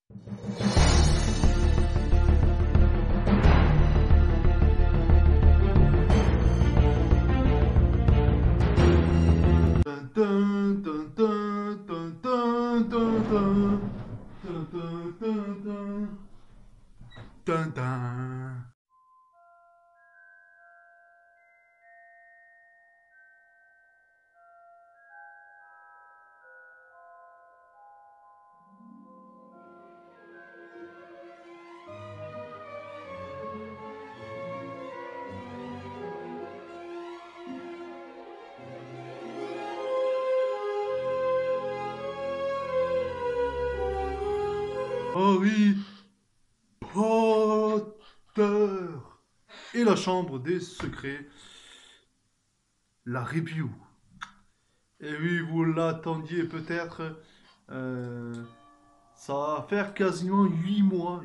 Dun, dun, dun, dun, dun, dun, dun, dun. Dun, dun, dun, dun. Dun, dun. Harry Potter et la chambre des secrets, la review. Et oui, vous l'attendiez peut-être. euh, Ça va faire quasiment 8 mois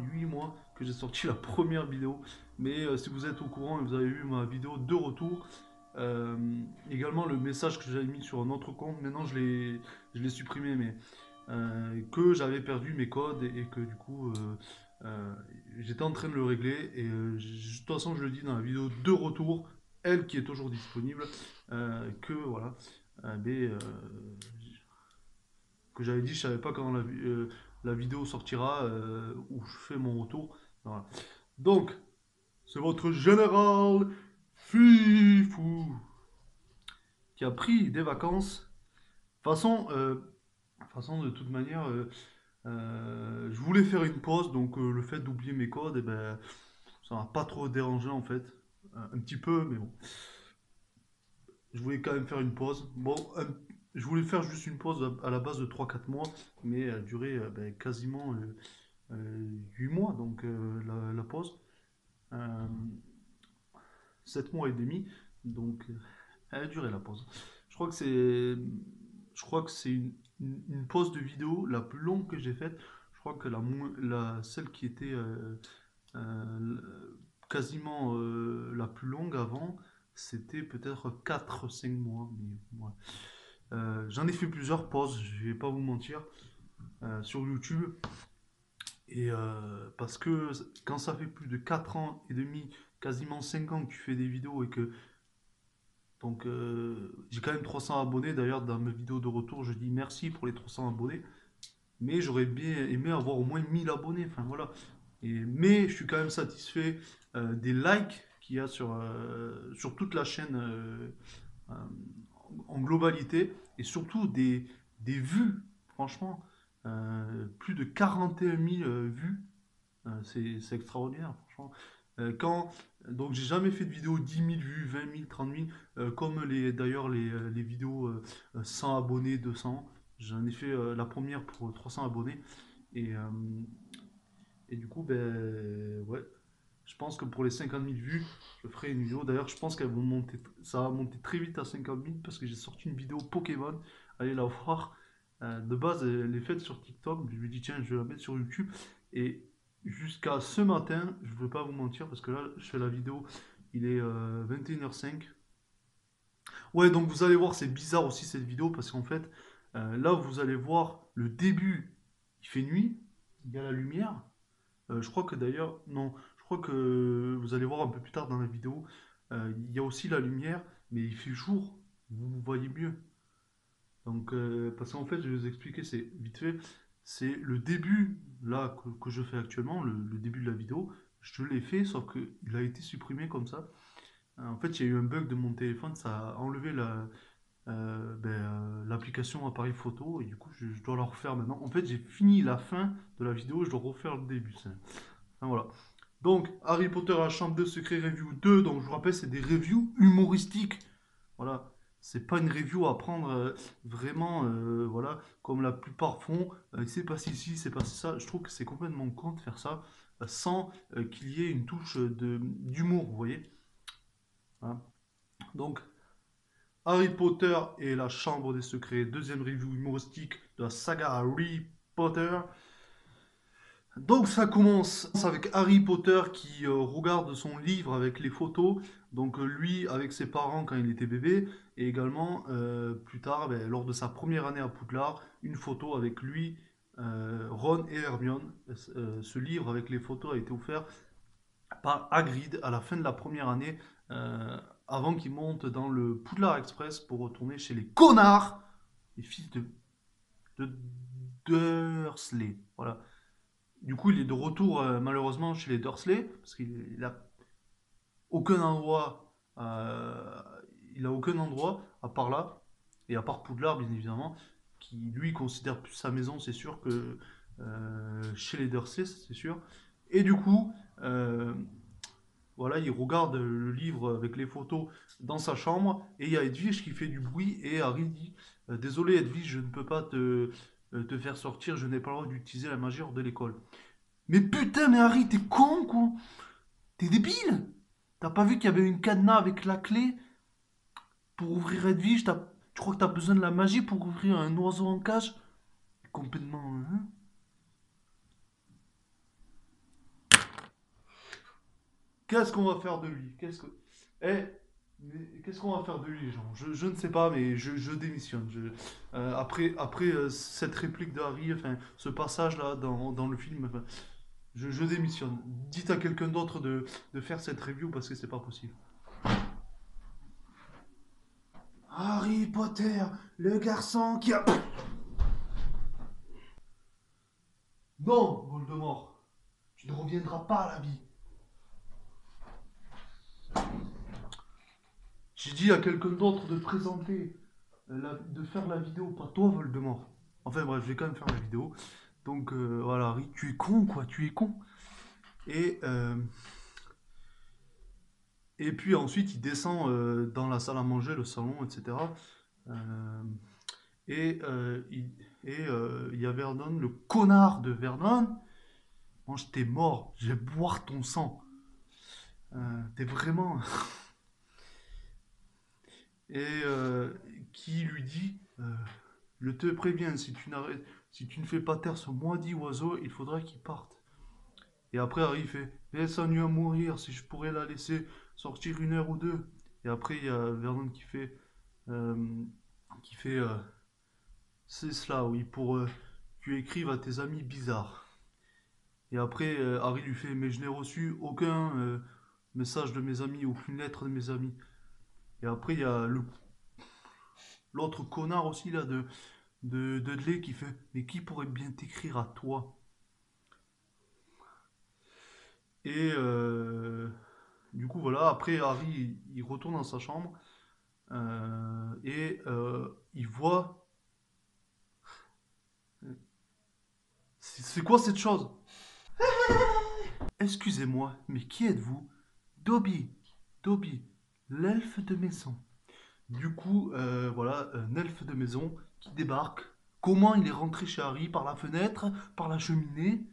que j'ai sorti la première vidéo. Mais si vous êtes au courant et vous avez vu ma vidéo de retour, euh, également le message que j'avais mis sur un autre compte, maintenant je l'ai supprimé, mais que j'avais perdu mes codes et que du coup euh, j'étais en train de le régler. Et de toute façon, je le dis dans la vidéo de retour, elle qui est toujours disponible, que voilà, mais que j'avais dit, je savais pas quand la vidéo sortira où je fais mon retour. Voilà. Donc, c'est votre général Fifou qui a pris des vacances. De toute manière, je voulais faire une pause, donc le fait d'oublier mes codes, eh ben, ça m'a pas trop dérangé en fait. Un petit peu, mais bon. Je voulais quand même faire une pause. Bon, je voulais faire juste une pause à la base de 3 4 mois, mais elle a duré ben, quasiment 8 mois, donc la pause. Euh, 7 mois et demi, donc elle a duré la pause. Je crois que c'est, je crois que c'est une pause de vidéo la plus longue que j'ai faite. Je crois que celle qui était euh, quasiment la plus longue avant, c'était peut-être 4 5 mois. Mais, ouais. J'en ai fait plusieurs pauses, je vais pas vous mentir, sur YouTube. Et parce que quand ça fait plus de 4 ans et demi, quasiment 5 ans que tu fais des vidéos et que donc j'ai quand même 300 abonnés. D'ailleurs, dans mes vidéos de retour, je dis merci pour les 300 abonnés. Mais j'aurais bien aimé avoir au moins 1000 abonnés. Enfin voilà. Mais je suis quand même satisfait des likes qu'il y a sur toute la chaîne euh, en globalité. Et surtout des vues. Franchement, plus de 41 000 vues. C'est extraordinaire, franchement. Quand, donc j'ai jamais fait de vidéo 10 000 vues, 20 000, 30 000, comme d'ailleurs les vidéos 100 abonnés, 200. J'en ai fait la première pour 300 abonnés. Et, euh, et du coup, ben ouais, je pense que pour les 50 000 vues, je ferai une vidéo. D'ailleurs, je pense qu'elles vont monter, ça va monter très vite à 50 000 parce que j'ai sorti une vidéo Pokémon. Allez la voir. De base, elle est faite sur TikTok. Je me dis, tiens, je vais la mettre sur YouTube. Et jusqu'à ce matin, je ne veux pas vous mentir parce que là, je fais la vidéo. Il est 21h05. Ouais, donc vous allez voir, c'est bizarre aussi cette vidéo parce qu'en fait, là, vous allez voir le début. Il fait nuit. Il y a la lumière. Je crois que d'ailleurs, non, je crois que vous allez voir un peu plus tard dans la vidéo, il y a aussi la lumière, mais il fait jour, vous voyez mieux. Donc, parce qu'en fait, je vais vous expliquer, c'est vite fait, c'est le début, là, que je fais actuellement, le début de la vidéo, je l'ai fait, sauf qu'il a été supprimé comme ça. En fait, il y a eu un bug de mon téléphone, ça a enlevé l'application appareil photo, et du coup, je dois la refaire maintenant. En fait, j'ai fini la fin de la vidéo, je dois refaire le début. Enfin, voilà. Donc, Harry Potter, la chambre de secret review 2. Donc, je vous rappelle, c'est des reviews humoristiques. Voilà. C'est pas une review à prendre vraiment, voilà, comme la plupart font. C'est passé ici, c'est passé ça. Je trouve que c'est complètement con de faire ça sans qu'il y ait une touche d'humour, vous voyez. Voilà. Donc, Harry Potter et la chambre des secrets. Deuxième review humoristique de la saga Harry Potter. Donc ça commence avec Harry Potter qui regarde son livre avec les photos, donc lui avec ses parents quand il était bébé, et également plus tard, ben, lors de sa première année à Poudlard, une photo avec lui Ron et Hermione. Ce livre avec les photos a été offert par Hagrid à la fin de la première année, euh, avant qu'il monte dans le Poudlard Express pour retourner chez les connards, les fils de Dursley. Voilà. Du coup, il est de retour malheureusement chez les Dursley parce qu'il a aucun endroit, il a aucun endroit à part là et à part Poudlard bien évidemment, qui lui considère plus sa maison, c'est sûr que chez les Dursley, c'est sûr. Et du coup, voilà, il regarde le livre avec les photos dans sa chambre et il y a Edwige qui fait du bruit et Harry dit désolé Edwige, je ne peux pas te faire sortir, je n'ai pas le droit d'utiliser la magie hors de l'école. Mais putain, mais Harry, t'es con quoi. T'es débile. T'as pas vu qu'il y avait une cadenas avec la clé pour ouvrir Edwige. Tu crois que t'as besoin de la magie pour ouvrir un oiseau en cage? Complètement. Hein. Qu'est-ce qu'on va faire de lui? Eh, qu'est-ce qu'on va faire de lui, Jean? Je ne sais pas, mais je démissionne. Après cette réplique de Harry, enfin, ce passage-là dans le film, enfin, je démissionne. Dites à quelqu'un d'autre de faire cette review parce que c'est pas possible. Harry Potter, le garçon qui a... Non, Voldemort, tu ne reviendras pas à la vie. J'ai dit à quelqu'un d'autre de présenter, de faire la vidéo, pas toi, Voldemort. Enfin bref, je vais quand même faire la vidéo. Donc voilà, Harry, tu es con, quoi, tu es con. Et, euh, et puis ensuite, il descend dans la salle à manger, le salon, etc. Euh, et il y a Vernon, le connard de Vernon. Moi, t'es mort, je vais boire ton sang. T'es vraiment. Et qui lui dit je te préviens, si tu ne fais pas taire ce maudit oiseau, il faudra qu'il parte. Et après, Harry fait laisse-la nuit à mourir, si je pourrais la laisser sortir une heure ou deux. Et après, il y a Vernon euh, qui fait c'est cela, oui, pour que tu écrives à tes amis bizarres. Et après, Harry lui fait mais je n'ai reçu aucun message de mes amis, aucune lettre de mes amis. Et après, il y a l'autre connard aussi là de Dudley qui fait mais qui pourrait bien t'écrire à toi? Et du coup voilà, après Harry il retourne dans sa chambre et il voit c'est quoi cette chose? Excusez-moi, mais qui êtes-vous? Dobby, Dobby, l'elfe de maison. Du coup, voilà, un elfe de maison qui débarque. Comment il est rentré chez Harry? Par la fenêtre? Par la cheminée?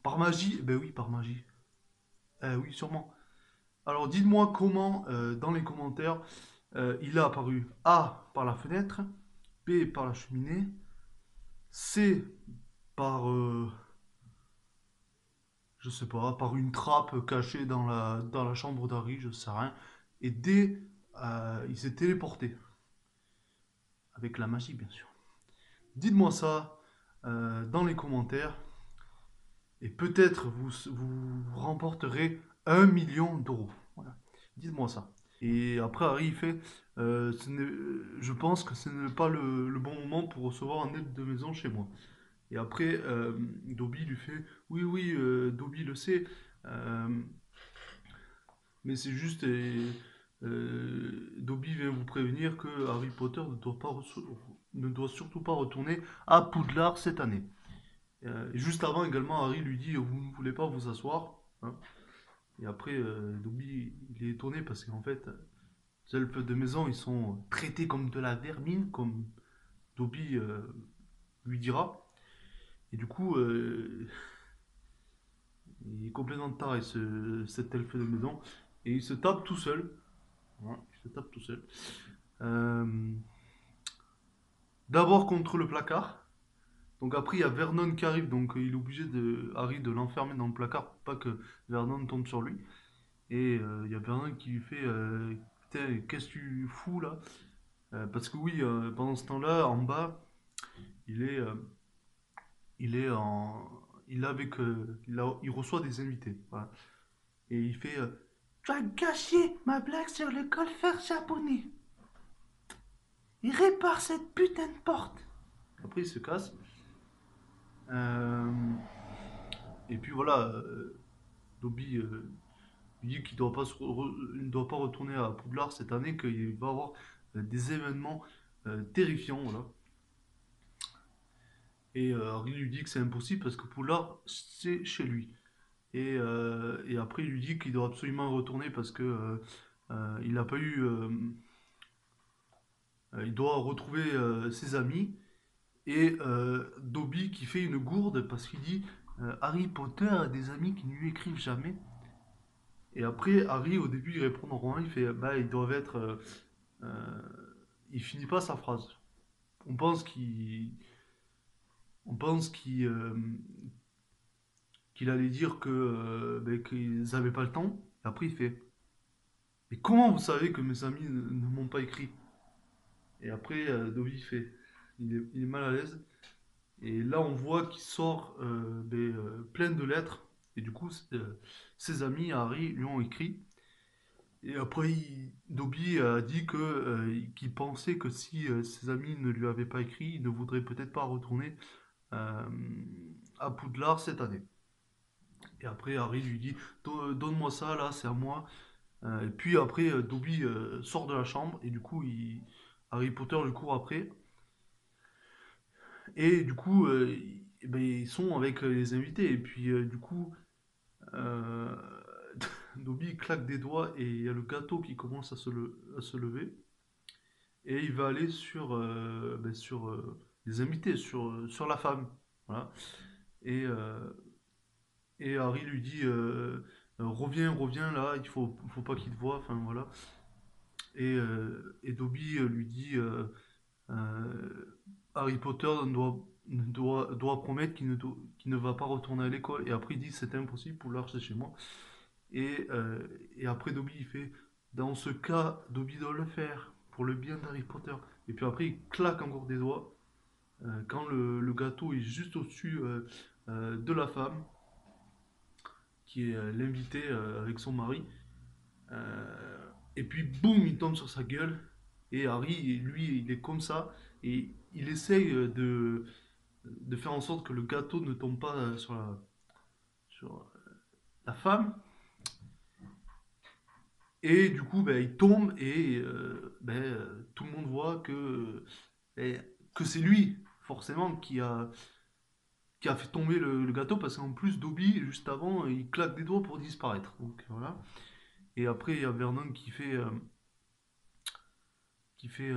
Par magie? Ben oui, par magie. Oui, sûrement. Alors dites-moi comment, dans les commentaires, il a apparu A par la fenêtre, B par la cheminée, C par, je sais pas, par une trappe cachée dans la chambre d'Harry, je sais rien, et D, il s'est téléporté, avec la magie bien sûr. Dites-moi ça dans les commentaires, et peut-être vous remporterez 1 million d'euros. Voilà. Dites-moi ça. Et après, Harry, il fait je pense que ce n'est pas le bon moment pour recevoir un aide de maison chez moi. Et après, Dobby lui fait oui, oui, Dobby le sait, euh, mais c'est juste. Dobby vient vous prévenir que Harry Potter ne doit surtout pas retourner à Poudlard cette année. Juste avant, également, Harry lui dit vous ne voulez pas vous asseoir, hein. Et après, Dobby, il est étonné parce qu'en fait, les elfes de maison, ils sont traités comme de la vermine, comme Dobby lui dira. Et du coup, il est complètement taré, cet elfe de maison. Et il se tape tout seul. Voilà, il se tape tout seul. Euh, D'abord contre le placard. Donc après, il y a Vernon qui arrive. Donc il est obligé Harry de l'enfermer dans le placard pour pas que Vernon tombe sur lui. Et il y a Vernon qui lui fait putain, qu'est-ce que tu fous là? Parce que oui, pendant ce temps-là, en bas, Il est, il est en, il est avec, il reçoit des invités. Voilà. Et il fait, tu as gâché ma blague sur le golfeur japonais. Il répare cette putain de porte. Après, il se casse. Euh, et puis voilà, Dobby lui dit qu'il ne doit pas retourner à Poudlard cette année, qu'il va avoir des événements terrifiants. Voilà. Et Harry lui dit que c'est impossible parce que Poudlard, c'est chez lui. Et après, il lui dit qu'il doit absolument retourner parce que il n'a pas eu. Il doit retrouver ses amis. Et Dobby qui fait une gourde parce qu'il dit Harry Potter a des amis qui ne lui écrivent jamais. Et après, Harry, au début, il répond en il fait bah, ils doivent être. Euh, il finit pas sa phrase. On pense qu'il. On pense qu'il allait dire que, ben, qu'ils n'avaient pas le temps. Et après, il fait mais comment vous savez que mes amis ne m'ont pas écrit? Et après, Dobby fait il est mal à l'aise. Et là, on voit qu'il sort plein de lettres. Et du coup, ses amis, Harry, lui ont écrit. Et après, Dobby a dit qu'il pensait que si ses amis ne lui avaient pas écrit, il ne voudrait peut-être pas retourner euh, à Poudlard cette année. Et après, Harry lui dit donne-moi ça, là, c'est à moi. Et puis après, Dobby sort de la chambre. Et du coup, Harry Potter le court après. Et du coup, ben, ils sont avec les invités. Et puis, du coup, euh, Dobby claque des doigts et il y a le gâteau qui commence à se lever. Et il va aller sur les invités, sur la femme. Voilà. Et, euh, et Harry lui dit reviens, reviens là, faut pas qu'il te voie. Enfin voilà. Et Dobby lui dit Harry Potter doit promettre qu'il ne va pas retourner à l'école. Et après, il dit c'est impossible pour l'archer chez moi. Et, euh, et après, Dobby, il fait dans ce cas, Dobby doit le faire pour le bien d'Harry Potter. Et puis après, il claque encore des doigts quand le gâteau est juste au-dessus de la femme, qui est l'invité avec son mari. Et puis, boum, il tombe sur sa gueule. Et Harry, lui, il est comme ça. Et il essaye de faire en sorte que le gâteau ne tombe pas sur la femme. Et du coup, ben, il tombe et tout le monde voit que c'est lui, forcément, qui a fait tomber le gâteau parce qu'en plus, Dobby, juste avant, il claque des doigts pour disparaître. Donc voilà. Et après, il y a Vernon qui fait, euh, qui fait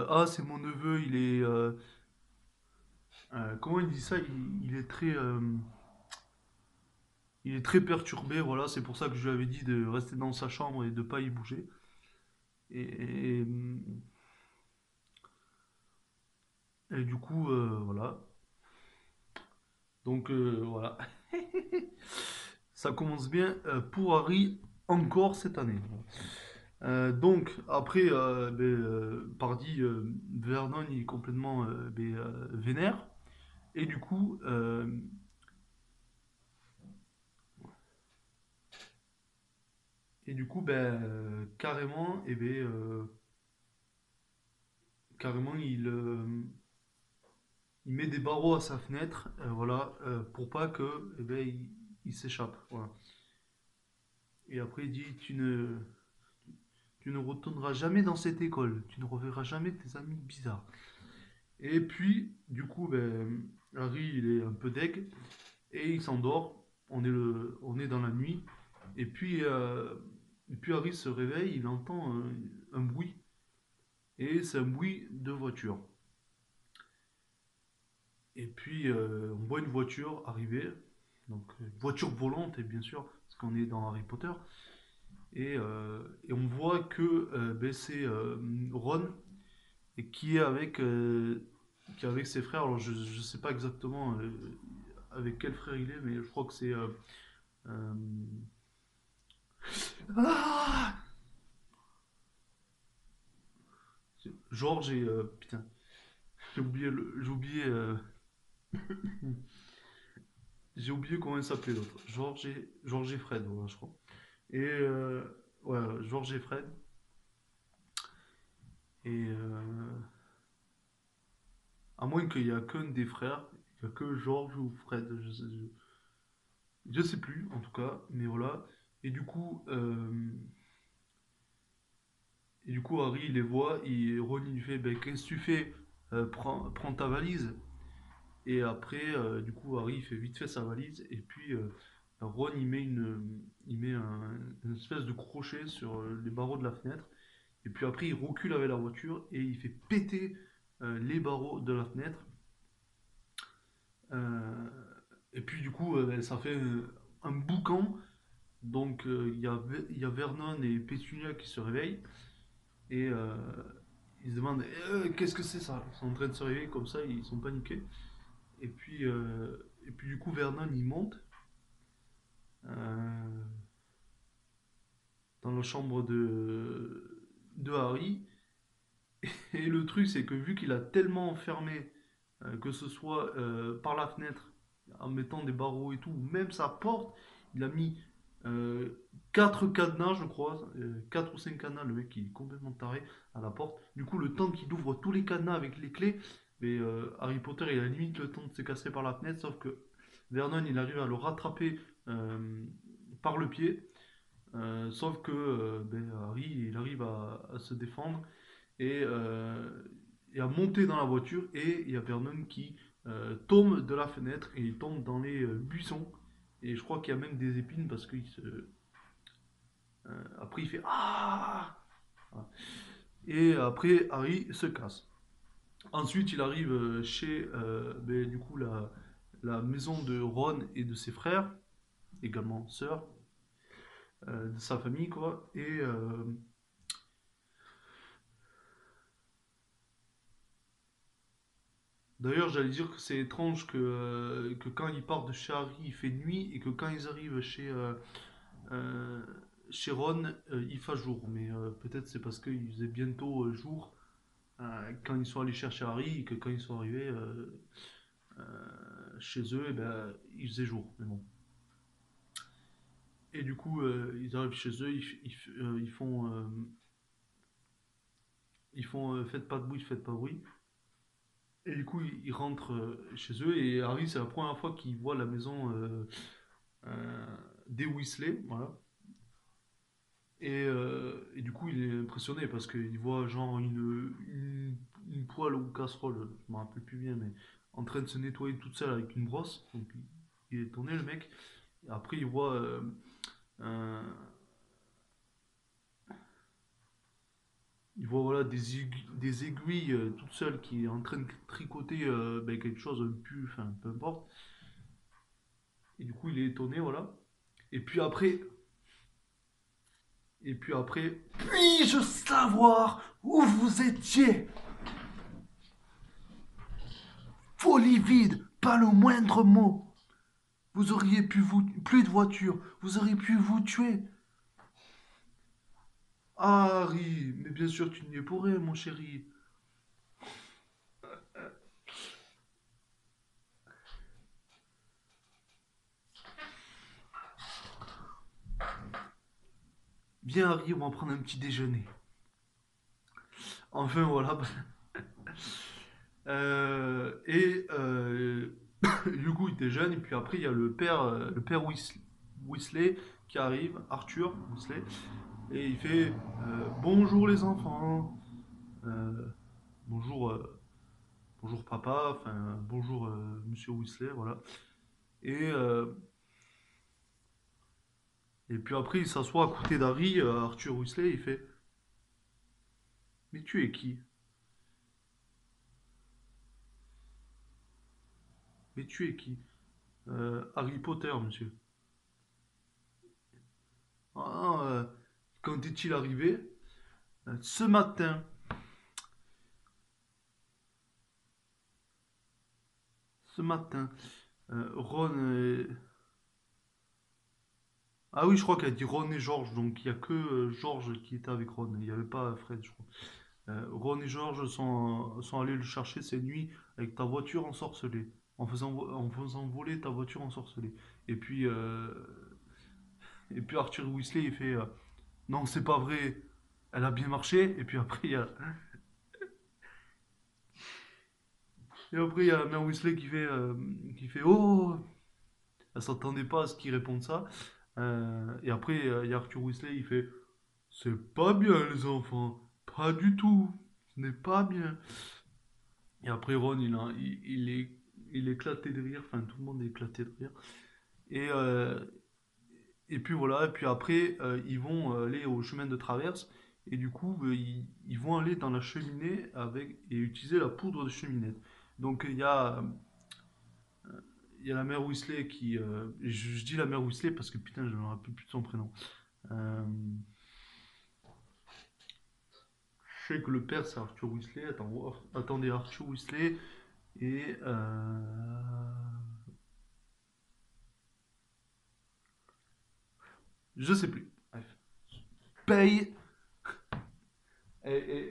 ah, c'est mon neveu, comment il dit ça? Il est très perturbé, voilà, c'est pour ça que je lui avais dit de rester dans sa chambre et de pas y bouger. Et, et, et du coup, voilà. Donc voilà. Ça commence bien pour Harry encore cette année. Donc après, pardi, Vernon il est complètement vénère. Et du coup, carrément, carrément il met des barreaux à sa fenêtre, voilà, pour pas que, il s'échappe. Voilà. Et après, il dit, tu ne retourneras jamais dans cette école, tu ne reverras jamais tes amis bizarres. Et puis, du coup, Harry, il est un peu deg, et il s'endort. On est dans la nuit. Et puis, Harry se réveille, il entend un bruit, et c'est un bruit de voiture. Et puis, on voit une voiture arriver, donc une voiture volante, et bien sûr, parce qu'on est dans Harry Potter. Et on voit que c'est Ron et qui est avec ses frères. Alors je ne sais pas exactement avec quel frère il est, mais je crois que c'est euh, ah Georges et... putain, j'ai oublié comment il s'appelait l'autre. Georges et Fred, voilà, je crois. Et ouais, Georges et Fred. Et à moins qu'il y a qu'un des frères, il y a que Georges ou Fred, je sais plus en tout cas, mais voilà. Et du coup, euh, et du coup Harry il les voit, Ron il lui fait, ben, qu'est-ce que tu fais? Prends ta valise. Et après, du coup Harry il fait vite fait sa valise, et puis Ron il met une espèce de crochet sur les barreaux de la fenêtre. Et puis après, il recule avec la voiture et il fait péter les barreaux de la fenêtre. Euh, et puis du coup, ça fait un boucan. Donc il y a Vernon et Pétunia qui se réveillent. Et ils se demandent qu'est-ce que c'est ça? Ils sont en train de se réveiller comme ça, ils sont paniqués. Et puis du coup, Vernon il monte euh, dans la chambre de Harry. Et le truc, c'est que vu qu'il a tellement enfermé, que ce soit par la fenêtre, en mettant des barreaux et tout, ou même sa porte, il a mis euh, 4 cadenas, je crois, 4 ou 5 cadenas, le mec il est complètement taré à la porte. Du coup, le temps qu'il ouvre tous les cadenas avec les clés, mais Harry Potter il a limite le temps de se casser par la fenêtre, sauf que Vernon il arrive à le rattraper par le pied, sauf que ben, Harry il arrive à se défendre et, et à monter dans la voiture et il y a Vernon qui tombe de la fenêtre et il tombe dans les buissons et je crois qu'il y a même des épines parce qu'il se après il fait ah et après Harry se casse. Ensuite il arrive chez ben, du coup la maison de Ron et de ses frères, également sœurs, de sa famille quoi et d'ailleurs, j'allais dire que c'est étrange que quand ils partent de chez Harry, il fait nuit et que quand ils arrivent euh, chez Ron, il fait jour. Mais peut-être c'est parce qu'il faisait bientôt jour quand ils sont allés chercher Harry et que quand ils sont arrivés chez eux, eh ben, il faisait jour. Mais bon. Et du coup, ils arrivent chez eux, ils font faites pas de bruit, faites pas de bruit. Et du coup, ils rentrent chez eux et Harry, c'est la première fois qu'il voit la maison euh, des Weasley, voilà. Et du coup, il est impressionné parce qu'il voit genre une poêle ou casserole, je me rappelle plus bien, mais en train de se nettoyer toute seule avec une brosse. Donc il est étonné le mec. Et après, un- il voit voilà, des aiguilles toute seule qui est en train de tricoter ben, quelque chose, un pu, enfin peu importe. Et du coup, il est étonné, voilà. Et puis après, puis-je savoir où vous étiez? Folie vide, pas le moindre mot. Vous auriez pu vous... Plus de voiture, vous auriez pu vous tuer. Ah, Harry, mais bien sûr tu n'y es pour rien, mon chéri. Viens, Harry, on va prendre un petit déjeuner. Enfin, voilà. Et du coup, il était jeune, et puis après, il y a le père Weasley qui arrive, Arthur Weasley, et il fait bonjour les enfants, euh, bonjour, bonjour papa, enfin bonjour monsieur Weasley, voilà. Et, euh, et puis après, il s'assoit à côté d'Harry, Arthur Weasley, il fait mais tu es qui? Mais tu es qui? Harry Potter, monsieur. Ah, quand est-il arrivé? Ce matin. Ce matin. Ron et... Ah oui, je crois qu'elle a dit Ron et George, donc il n'y a que George qui était avec Ron. Il n'y avait pas Fred, je crois. Ron et George sont allés le chercher cette nuit avec ta voiture ensorcelée, en faisant voler ta voiture ensorcelée. Et puis, euh, et puis Arthur Weasley, il fait non, c'est pas vrai, elle a bien marché. Et après, il y a la mère Weasley qui fait oh, elle s'attendait pas à ce qu'il réponde ça. Et après, il y a Arthur Weasley, il fait c'est pas bien, les enfants, pas du tout, ce n'est pas bien. Et après, Ron, il est éclaté de rire, enfin, tout le monde est éclaté de rire. Et, euh, et puis voilà, et puis après, ils vont aller au chemin de traverse. Et du coup, ils vont aller dans la cheminée et utiliser la poudre de cheminée. Donc il y a la mère Weasley qui. Je dis la mère Weasley parce que putain, je ne me rappelle plus de son prénom. Euh, je sais que le père c'est Arthur Weasley. Attendez, Arthur Weasley. Et. Je sais plus. Bref. Paye. Et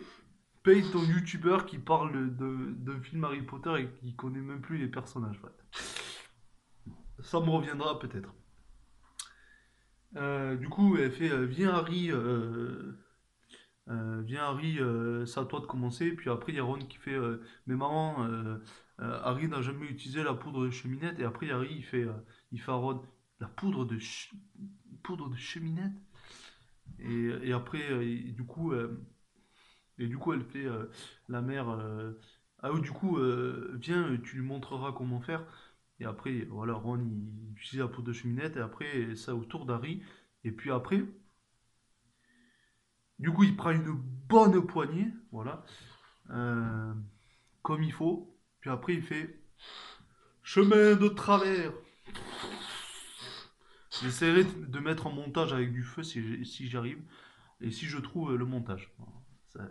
paye ton youtubeur qui parle d'un film Harry Potter et qui connaît même plus les personnages. Ouais. Ça me reviendra peut-être. Du coup, elle fait viens Harry, c'est à toi de commencer. Puis après, il y a Ron qui fait mais maman, Harry n'a jamais utilisé la poudre de cheminette. Et après, Harry, il fait à Ron poudre de cheminette. Et après, et du coup, elle fait la mère. Ah oui, du coup, viens, tu lui montreras comment faire. Et après, voilà, Ron, il utilise la poudre de cheminette. Et après, ça autour d'Harry. Et puis après, du coup, il prend une bonne poignée. Voilà. euh, Comme il faut. Puis après, il fait chemin de travers. J'essaierai de mettre en montage avec du feu si j'y arrive. Et si je trouve le montage. Voilà. Ça-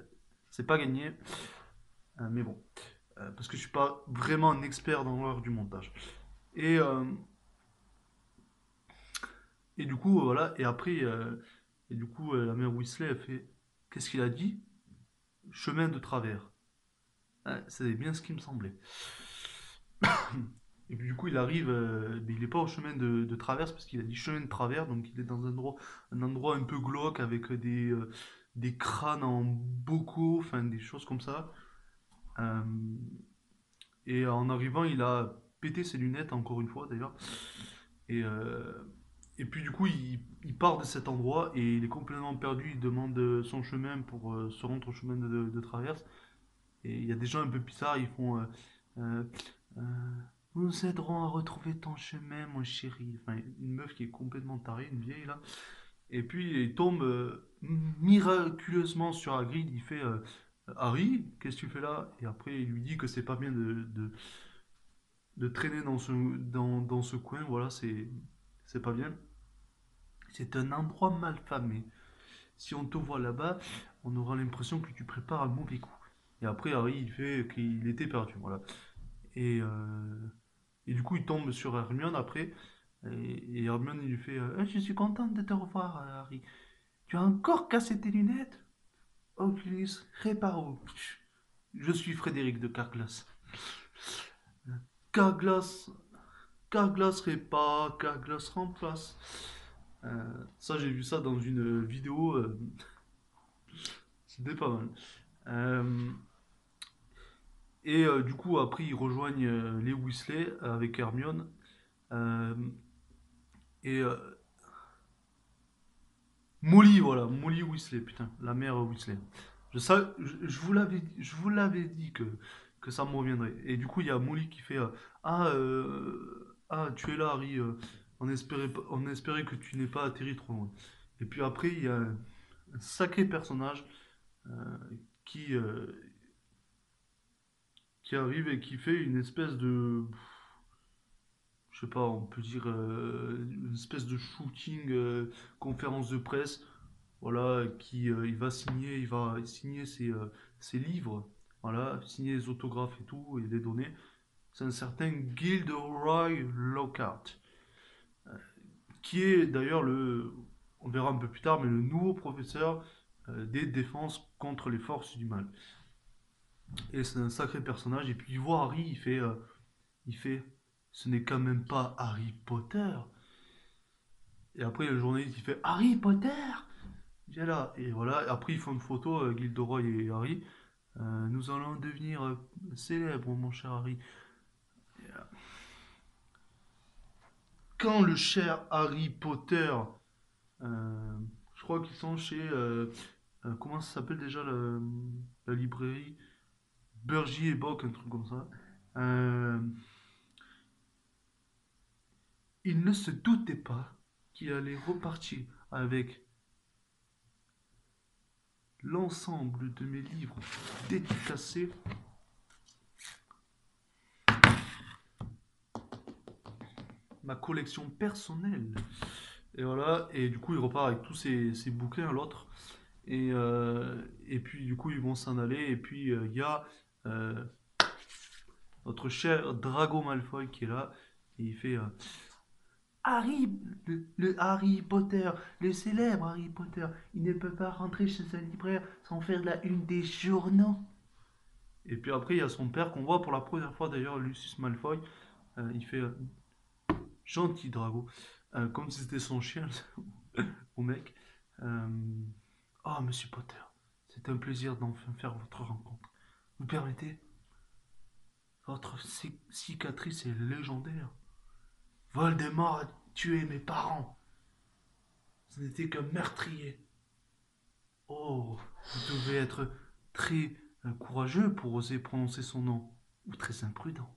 C'est pas gagné. Mais bon. Parce que je suis pas vraiment un expert dans l'art du montage. Et, euh, et du coup, voilà. Et du coup, la mère Weasley, elle fait qu'est-ce qu'il a dit? Chemin de travers. Ouais, c'est bien ce qui me semblait. Et puis du coup, il arrive, mais il n'est pas au chemin de traverse parce qu'il a dit chemin de travers, donc il est dans un endroit un peu glauque avec des crânes en bocaux, enfin des choses comme ça. Euh, et en arrivant, il a pété ses lunettes, encore une fois d'ailleurs. Et, euh, et puis du coup, il part de cet endroit et il est complètement perdu. Il demande son chemin pour se rendre au chemin de traverse. Et il y a des gens un peu bizarres, ils font euh, euh, nous aiderons à retrouver ton chemin, mon chéri. Enfin, une meuf qui est complètement tarée, une vieille là. Et puis il tombe miraculeusement sur Hagrid. Il fait Harry, qu'est-ce que tu fais là? Et après, il lui dit que c'est pas bien de traîner dans ce coin. Voilà, c'est pas bien. C'est un endroit mal famé. Si on te voit là-bas, on aura l'impression que tu prépares un mauvais coup. Et après, Harry, il fait qu'il était perdu. Voilà. Et, euh, et du coup, il tombe sur Hermione après. Et Hermione, il lui fait je suis contente de te revoir, Harry. Tu as encore cassé tes lunettes? Oh, please, répare-où. Je suis Frédéric de Carglass. Carglass, Carglass répare, Carglass remplace. Ça, j'ai vu ça dans une vidéo. C'était pas mal. Euh, et du coup, après, ils rejoignent les Weasley avec Hermione. Euh, et Molly, voilà, Molly Weasley, putain, la mère Weasley. Je vous l'avais dit que ça me reviendrait. Et du coup, il y a Molly qui fait ah, tu es là, Harry. On espérait que tu n'aies pas atterri trop loin. Et puis après, il y a un sacré personnage euh, qui, euh, qui arrive et qui fait une espèce de. Je sais pas, on peut dire une espèce de shooting, conférence de presse. Voilà, il va signer ses livres, voilà, signer les autographes et tout, et les donner. C'est un certain Gilderoy Lockhart, qui est d'ailleurs on verra un peu plus tard, mais le nouveau professeur des défenses contre les forces du mal. Et c'est un sacré personnage. Et puis il voit Harry, il fait, ce n'est quand même pas Harry Potter. Et après le journaliste il fait Harry Potter. Viens là. Et voilà. Après ils font une photo, Gilderoy et Harry. Nous allons devenir célèbres, mon cher Harry. Quand le cher Harry Potter, euh, je crois qu'ils sont chez, comment ça s'appelle déjà la librairie, Bergy et Bock, un truc comme ça. Euh, il ne se doutait pas qu'il allait repartir avec l'ensemble de mes livres dédicacés, ma collection personnelle. Et voilà, et du coup il repart avec tous ses bouquins à l'autre. Et puis du coup ils vont s'en aller. Et puis il y a euh, notre cher Drago Malfoy qui est là. Et il fait Harry, le Harry Potter, le célèbre Harry Potter, il ne peut pas rentrer chez un libraire sans faire la une des journaux. Et puis après il y a son père qu'on voit pour la première fois d'ailleurs, Lucius Malfoy. Il fait gentil Drago, comme si c'était son chien au mec. Euh, Ah, monsieur Potter, c'est un plaisir d'enfin faire votre rencontre. Vous permettez? Votre cicatrice est légendaire. Voldemort a tué mes parents. Ce n'était qu'un meurtrier. Oh, vous devez être très courageux pour oser prononcer son nom. Ou très imprudent.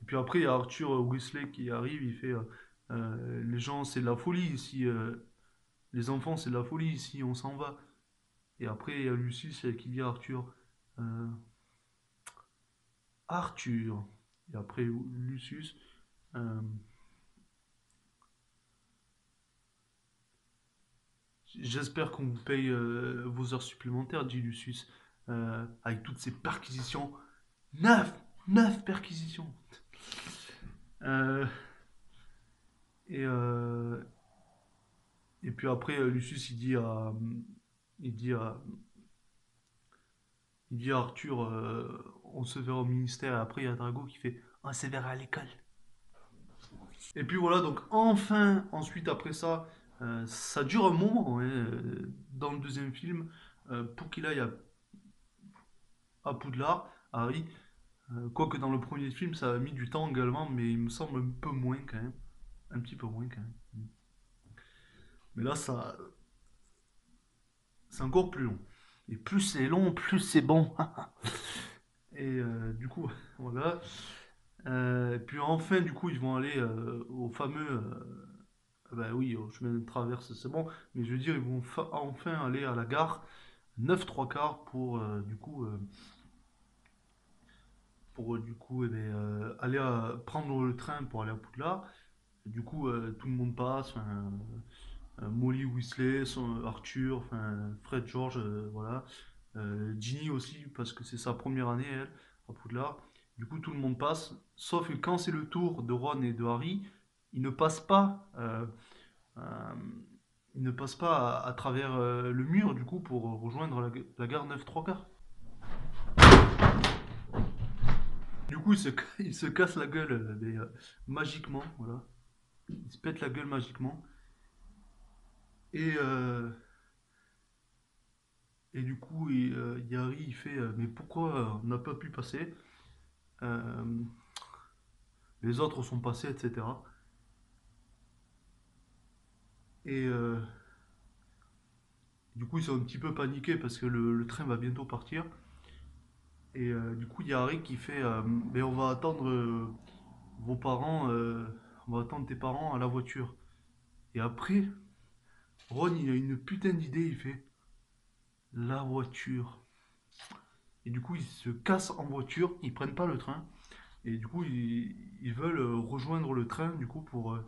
Et puis après, il y a Arthur Weasley qui arrive, il fait les gens, c'est de la folie ici. Les enfants, c'est de la folie ici, on s'en va. Et après, il y a Lucius qui dit à Arthur euh, Arthur. Et après, Lucius. euh, J'espère qu'on vous paye vos heures supplémentaires, dit Lucius. Avec toutes ces perquisitions. Neuf 9 perquisitions. Euh, et, euh, et puis après, Lucius, il dit à, il dit à Arthur, on se verra au ministère. Et après, il y a Drago qui fait, on se verra à l'école. Et puis voilà, donc enfin, ensuite après ça, ça dure un moment hein, dans le deuxième film pour qu'il aille à Poudlard, Harry. Quoique dans le premier film, ça a mis du temps également, mais il me semble un peu moins quand même. Un petit peu moins quand même. Mais là, ça, c'est encore plus long. Et plus c'est long, plus c'est bon. Et du coup, voilà. Et puis enfin, du coup, ils vont aller au fameux. Ben oui, au chemin de traverse, c'est bon. Mais je veux dire, ils vont enfin aller à la gare 9 3 quarts pour du coup, aller prendre le train pour aller à Poudlard. Du coup, tout le monde passe. Molly Weasley, Arthur, Fred George, voilà. Ginny aussi, parce que c'est sa première année, elle, à Poudlard. Du coup, tout le monde passe, sauf que quand c'est le tour de Ron et de Harry, ils ne passent pas, ils ne passent pas à travers le mur, du coup, pour rejoindre la gare 9 3 quarts. Du coup, il se casse la gueule magiquement, voilà. Il se pète la gueule magiquement. Et, euh, et du coup, Harry, il fait mais pourquoi on n'a pas pu passer? Euh, les autres sont passés, etc. Et du coup, ils sont un petit peu paniqués parce que le train va bientôt partir. Et du coup, il y a Harry qui fait mais on va attendre vos parents, on va attendre tes parents à la voiture. Et après, Ron, il a une putain d'idée, il fait la voiture. Et du coup, ils se cassent en voiture, ils prennent pas le train. Et du coup, ils veulent rejoindre le train, du coup, voilà,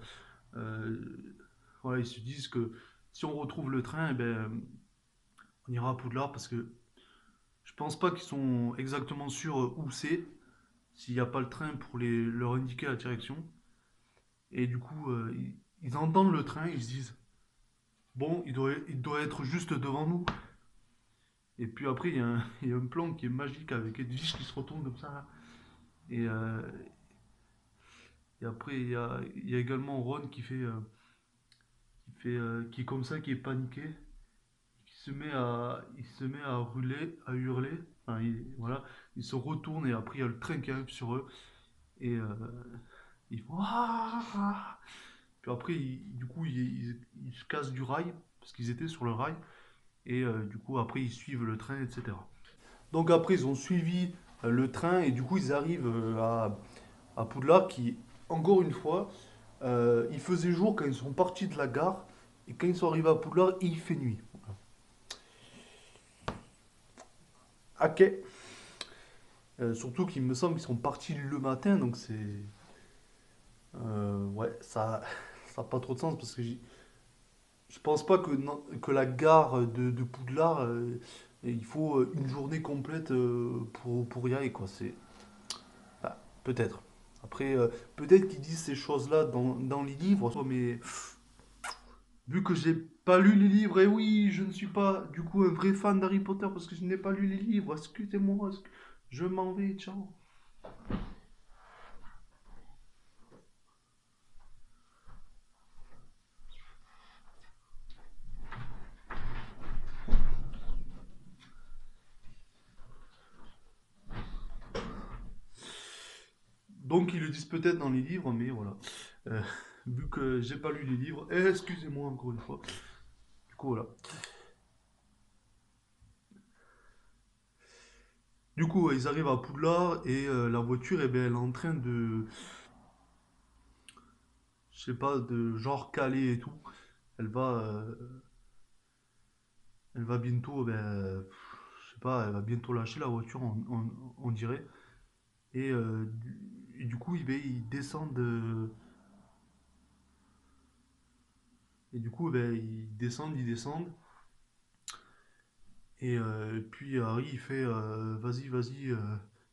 ils se disent que si on retrouve le train, eh ben, on ira à Poudlard parce que je pense pas qu'ils sont exactement sûrs où c'est, s'il n'y a pas le train pour leur indiquer la direction. Et du coup, ils entendent le train, ils se disent Bon, il doit être juste devant nous. Et puis après, il y a un plan qui est magique avec Edwige qui se retourne comme ça, là. Et, euh, et après, il y a également Ron qui est comme ça, qui est paniqué, il se met à rouler, à hurler. Enfin, voilà, il se retourne et après il y a le train qui arrive sur eux et ils font ah, ah. Puis après, du coup, ils se cassent du rail parce qu'ils étaient sur le rail et du coup après ils suivent le train, etc. Donc après ils ont suivi le train et du coup ils arrivent à Poudlard qui, encore une fois, il faisait jour quand ils sont partis de la gare et quand ils sont arrivés à Poudlard, il fait nuit. Ok. Surtout qu'il me semble qu'ils sont partis le matin, donc c'est... ouais, ça a pas trop de sens parce que je pense pas que, que la gare de Poudlard, il faut une journée complète pour y aller, quoi. Ah, peut-être. Après, peut-être qu'ils disent ces choses-là dans les livres, mais vu que j'ai pas lu les livres, et oui, je ne suis pas du coup un vrai fan d'Harry Potter parce que je n'ai pas lu les livres, excusez-moi, je m'en vais, ciao. Donc ils le disent peut-être dans les livres, mais voilà. Euh, vu que j'ai pas lu les livres, excusez-moi encore une fois. Du coup, voilà. Du coup, ils arrivent à Poudlard et la voiture, eh ben, elle est en train de, je sais pas, de genre caler et tout. Elle va, euh, elle va bientôt, je sais pas, elle va bientôt lâcher la voiture, on dirait. Et du coup, ils descendent, et du coup, ils descendent. Et puis Harry, il fait, vas-y, vas-y,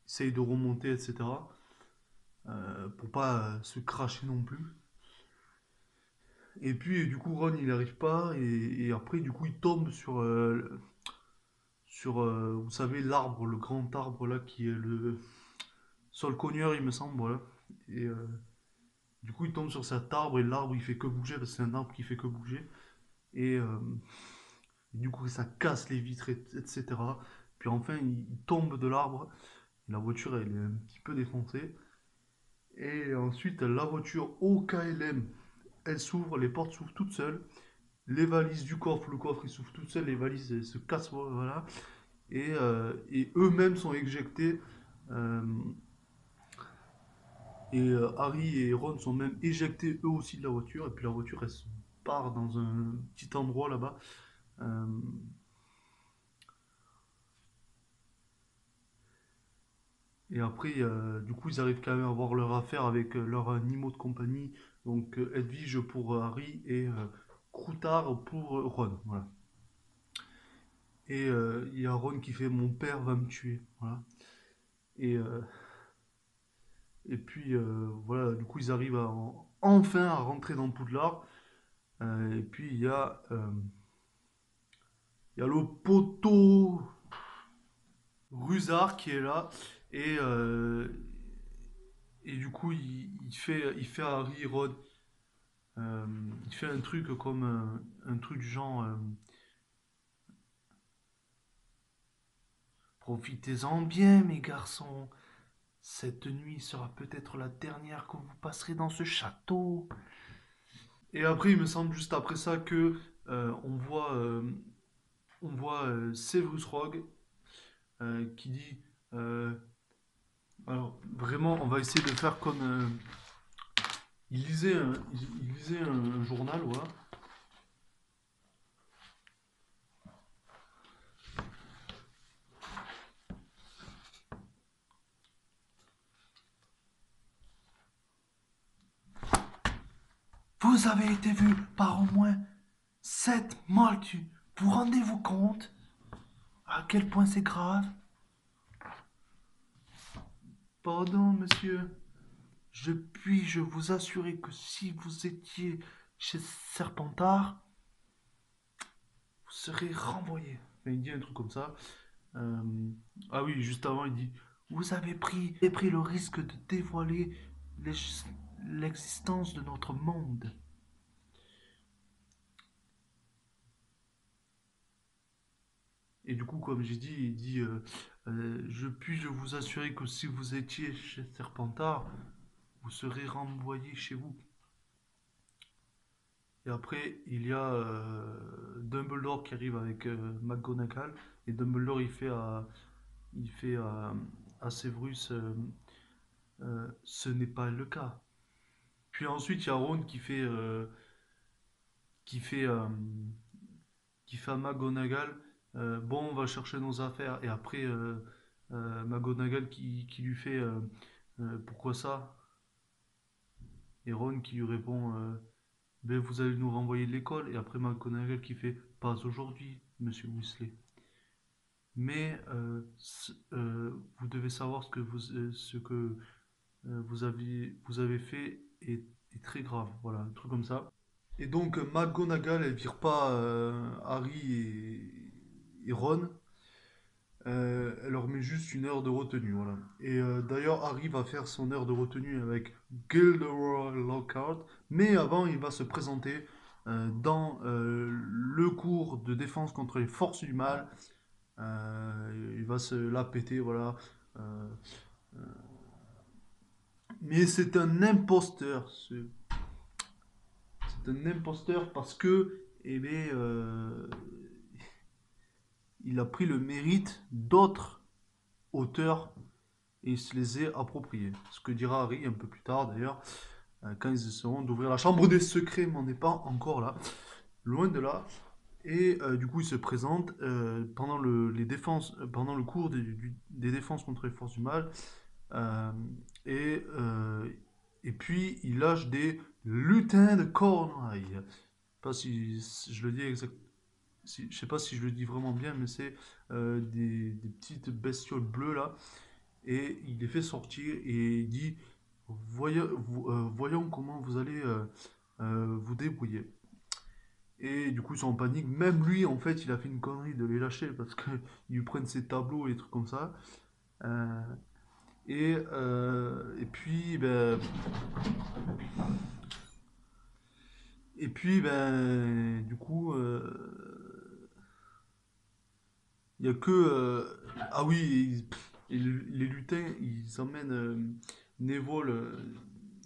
essaye de remonter, etc. Pour pas se cracher non plus. Et puis, du coup, Ron, il n'arrive pas. Et après, du coup, il tombe sur vous savez, l'arbre, le grand arbre là, qui est le Solcogneur, il me semble, voilà. Et du coup, il tombe sur cet arbre et l'arbre, il fait que bouger, parce que c'est un arbre qui fait que bouger. Et du coup, ça casse les vitres, etc. Puis enfin, il tombe de l'arbre. La voiture, elle est un petit peu défoncée. Et ensuite, la voiture au KLM, elle s'ouvre, les portes s'ouvrent toutes seules. Les valises du coffre, le coffre il s'ouvre tout seul, les valises elles se cassent, voilà. Et eux-mêmes sont éjectés. euh, Harry et Ron sont même éjectés eux aussi de la voiture. Et puis la voiture elle se part dans un petit endroit là-bas. Euh, et après, du coup, ils arrivent quand même à avoir leur affaire avec leur animaux de compagnie. Donc Edwige pour Harry et Croutard pour Ron. Voilà. Et il y a Ron qui fait mon père va me tuer. Voilà. Et, euh, et puis voilà, du coup ils arrivent enfin à rentrer dans Poudlard. Et puis il y a le poteau Rusard qui est là. Et, et du coup il fait à Harry Ron. euh, il fait un truc comme un truc du genre profitez-en bien mes garçons. Cette nuit sera peut-être la dernière que vous passerez dans ce château. Et après, il me semble juste après ça que on voit Severus Rogue qui dit alors vraiment, on va essayer de faire comme il lisait un journal, voilà. Vous avez été vu par au moins 7 moldus. Vous rendez-vous compte à quel point c'est grave? Pardon, monsieur. Puis-je vous assurer que si vous étiez chez Serpentard, serez renvoyé. Enfin, il dit un truc comme ça. Euh, ah oui, juste avant, il dit, avez pris le risque de dévoiler l'ex- l'existence de notre monde. Et du coup, comme j'ai dit, il dit, je vous assurer que si vous étiez chez Serpentard, vous serez renvoyé chez vous. Et après, il y a Dumbledore qui arrive avec McGonagall. Et Dumbledore, il fait à Severus, ce n'est pas le cas. Puis ensuite, il y a Ron qui fait, euh, qui fait à McGonagall, bon, on va chercher nos affaires. Et après, McGonagall qui lui fait, pourquoi ça? Et Ron qui lui répond, ben, vous allez nous renvoyer de l'école. Et après, McGonagall qui fait, pas aujourd'hui, monsieur Weasley. Mais vous devez savoir ce que vous avez fait est très grave. Voilà, un truc comme ça. Et donc, McGonagall, elle vire pas Harry et Ron. Elle leur met juste une heure de retenue, voilà. Et d'ailleurs, Harry va faire son heure de retenue avec Gilderoy Lockhart, mais avant, il va se présenter dans le cours de défense contre les forces du mal. Il va se la péter, voilà. Euh, mais c'est un imposteur. C'est un imposteur parce que, eh bien, il a pris le mérite d'autres auteurs et il se les est appropriés. Ce que dira Harry un peu plus tard d'ailleurs, quand ils essaieront d'ouvrir la chambre des secrets, mais on n'est pas encore là, loin de là. Et du coup, il se présente pendant pendant le cours des défenses contre les forces du mal. Euh, et, euh, et puis, il lâche des lutins de cornouailles. Je sais pas si je le dis je sais pas si je le dis vraiment bien, mais c'est des petites bestioles bleues là. Et il les fait sortir et il dit voyons comment vous allez vous débrouiller. Et du coup, ils sont en panique. Même lui, en fait, il a fait une connerie de les lâcher parce qu'ils lui prennent ses tableaux et des trucs comme ça. Euh, et puis, du coup, il y a que. Ah oui, les lutins, ils emmènent Neville.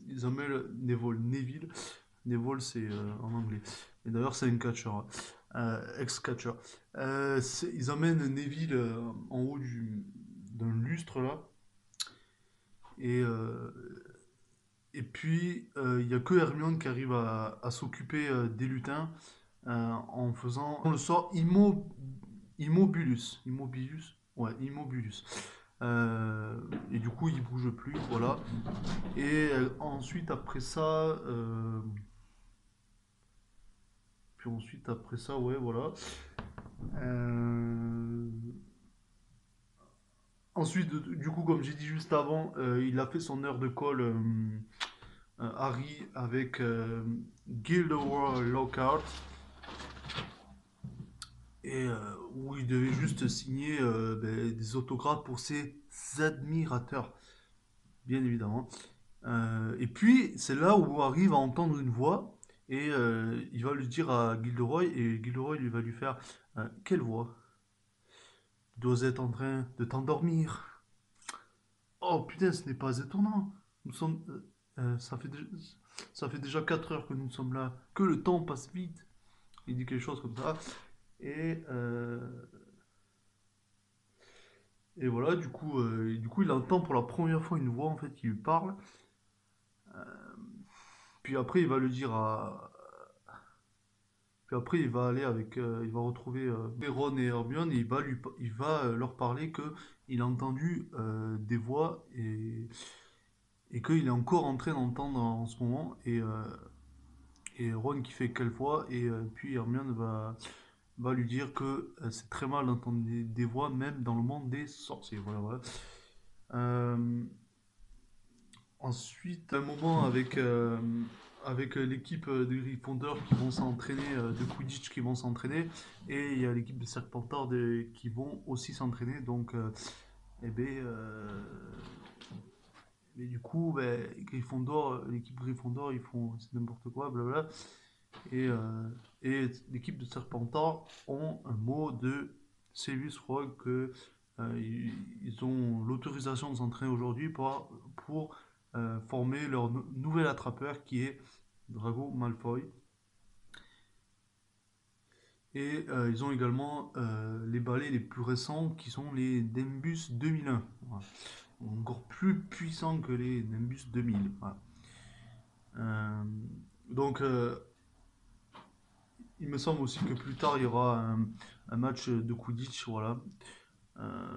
Ils emmènent Neville. Neville, c'est en anglais. Et d'ailleurs, c'est un catcheur. Hein. Ex-catcheur. Ils emmènent Neville en haut d'un lustre là. Et, euh, et puis, il n'y a que Hermione qui arrive à s'occuper des lutins en faisant le sort Immobulus. Immobilus? Ouais, Immobulus. Et du coup, il bouge plus, voilà. Et ensuite, après ça, puis ensuite, après ça, ouais, voilà. Euh, Ensuite, du coup, comme j'ai dit juste avant, il a fait son heure de colle, Harry, avec Gilderoy Lockhart, et où il devait juste signer des autographes pour ses admirateurs, bien évidemment. Et puis, c'est là où Harry va entendre une voix, et il va lui dire à Gilderoy, et Gilderoy lui va lui faire quelle voix? Tu dois être en train de t'endormir. Oh putain, ce n'est pas étonnant. Nous sommes, ça fait déjà 4 heures que nous sommes là. Que le temps passe vite. Il dit quelque chose comme ça. Et, euh, et voilà, du coup, il entend pour la première fois une voix en fait qui lui parle. Puis après, il va le dire à. Puis après, il va aller il va retrouver Ron et Hermione et il va leur parler que il a entendu des voix et qu'il est encore en train d'entendre en ce moment. Et Ron qui fait quelle voix et puis Hermione va lui dire que c'est très mal d'entendre des voix même dans le monde des sorciers. Voilà, voilà. Euh, Ensuite, un moment avec l'équipe de Gryffondor qui vont s'entraîner, de Quidditch qui vont s'entraîner, et il y a l'équipe de Serpentard qui vont aussi s'entraîner. Donc, eh ben, mais du coup, ben, Gryffondor, l'équipe Gryffondor, ils font c'est n'importe quoi, blabla. Et, euh, et l'équipe de Serpentard ont un mot de Severus Rogue que ils ont l'autorisation de s'entraîner aujourd'hui pour former leur nouvel attrapeur qui est Drago Malfoy. Et ils ont également les balais les plus récents qui sont les Nimbus 2001. Voilà. Encore plus puissants que les Nimbus 2000. Voilà. Euh, donc il me semble aussi que plus tard il y aura un match de Quidditch, voilà. Euh,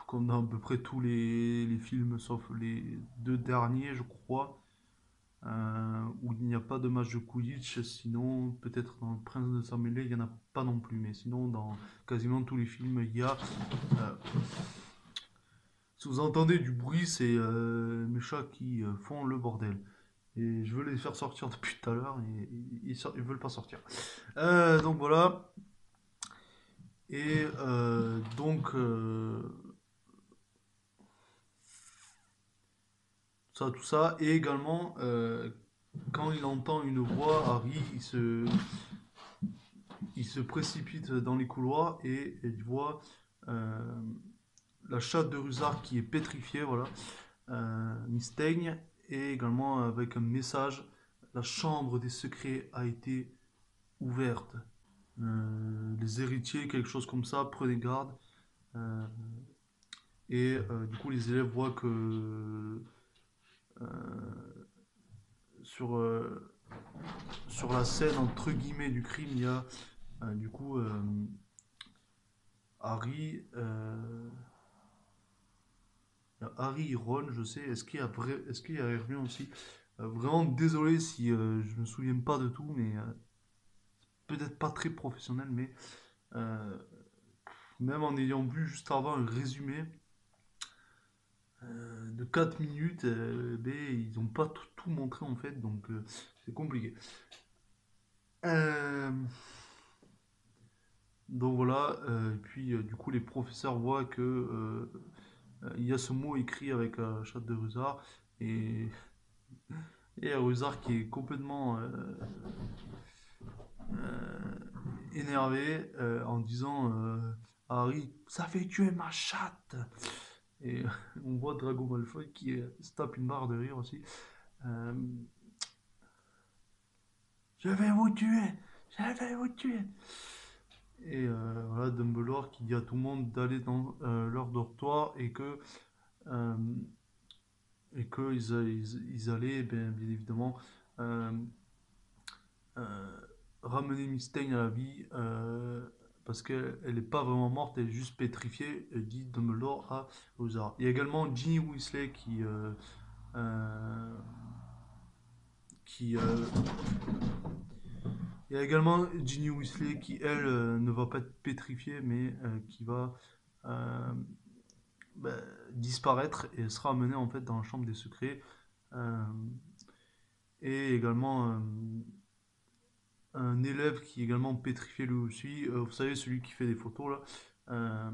Comme dans à peu près tous les films, sauf les deux derniers, je crois, où il n'y a pas de match de Quidditch. Sinon, peut-être dans Le Prince de Sang-Mêlé, il n'y en a pas non plus. Mais sinon, dans quasiment tous les films, il y a. euh, Si vous entendez du bruit, c'est mes chats qui font le bordel. Et je veux les faire sortir depuis tout à l'heure et ils veulent pas sortir. Donc voilà. Et ça, tout ça. Et également, quand il entend une voix, Harry, il se précipite dans les couloirs et il voit euh, la chatte de Rusard qui est pétrifiée, voilà, Mystaigne, et également avec un message, la chambre des secrets a été ouverte. Les héritiers, quelque chose comme ça, prenez garde. Euh, du coup, les élèves voient que sur, sur la scène, entre guillemets, du crime, il y a du coup Harry, il y a Harry et Ron, je sais. Est-ce qu'il y a Hermione aussi? Vraiment désolé si je me souviens pas de tout, mais peut-être pas très professionnel, mais euh, même en ayant vu juste avant un résumé de 4 minutes, ben, ils n'ont pas tout montré en fait, donc c'est compliqué. Euh, donc voilà, et puis du coup les professeurs voient que il y a ce mot écrit avec la chatte de Rusard, et, et Rusard qui est complètement énervé en disant à Harry, ça fait tuer ma chatte. Et on voit Drago Malfoy qui se tape une barre de rire aussi. Euh, je vais vous tuer, je vais vous tuer. Et voilà, Dumbledore qui dit à tout le monde d'aller dans leur dortoir euh, et que ils allaient bien évidemment euh, euh, ramener Mystaigne à la vie parce qu'elle n'est pas vraiment morte, elle est juste pétrifiée, dit Dumbledore à Ozar. Il y a également Ginny Weasley euh, qui il y a également Ginny Weasley qui elle ne va pas être pétrifiée mais qui va euh, bah, disparaître et sera amenée en fait dans la chambre des secrets. Euh, et également un élève qui est également pétrifié lui aussi. Vous savez, celui qui fait des photos là. Euh,